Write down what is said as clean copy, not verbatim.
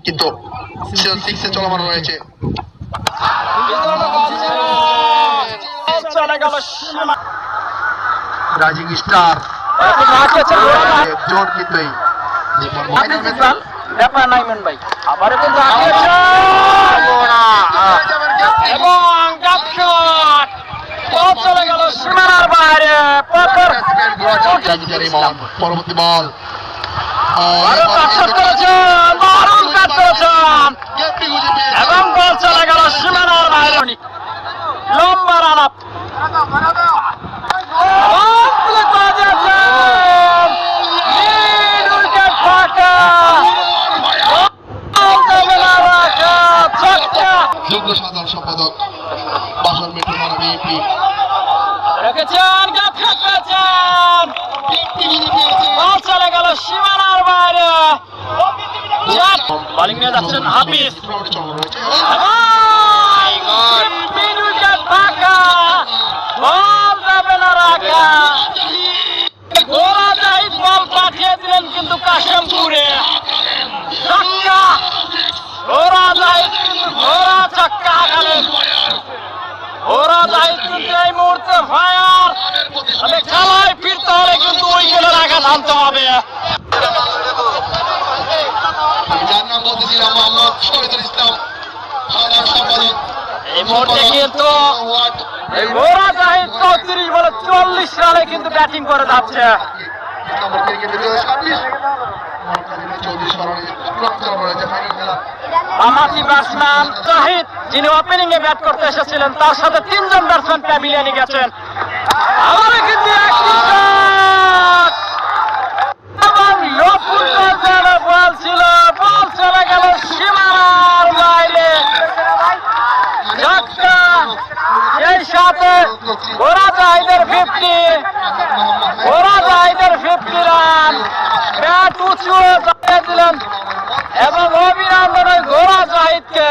কিন্তু সিক্সে চলমান রয়েছে। রাইজিং স্টার জোর কিন্তু ব্যাপার নাই মেন ভাই আবার কিন্তু চলে গেল সীমানার বাইরে। পরবর্তী বল এবং বল চলে গেল সীমানার বাইরে। লম্বা রান আপ যুগ্ম সাধারণ সম্পাদক বাসন মেট্রো থানা বিএনপি রেখেছেন বল চলে গেল সীমানার বাইরে। বোলিং নিয়ে যাচ্ছেন হাফিজ বল যাবে না রাখা। ঘোড়া জাহিদ বল পাঠিয়ে দিলেন কিন্তু কাশেমপুরে। ঘোড়া জাহিদ কিন্তু ঘোড়া চাক্কা আগালেন। ঘোড়া জাহিদ কিন্তু এই মুহূর্তে ফায়ার। তবে খেলায় ফিরতে হলে কিন্তু উইকেটের আঘাত আনতে হবে। এই মুহূর্তে কিন্তু ঘোড়া জাহিদ 34 বলে 40 রানে কিন্তু ব্যাটিং করে যাচ্ছে। বামাতি ব্যাটসম্যান জাহিদ যিনি ওপেনিং এ ব্যাট করতে এসেছিলেন তার সাথে 3 জন ব্যাটসম্যান প্যাভিলিয়নে গেছেন। আবারও কিন্তু বল ছিল, বল চলে গেল সীমানার বাইরে। সেই সাথে ঘোড়া জাহিদের 50, ঘোড়া জাহিদের 50 রান। ব্যাট উঁচু দিলেন এবং অভিনন্দন ঘোড়া জাহিদকে।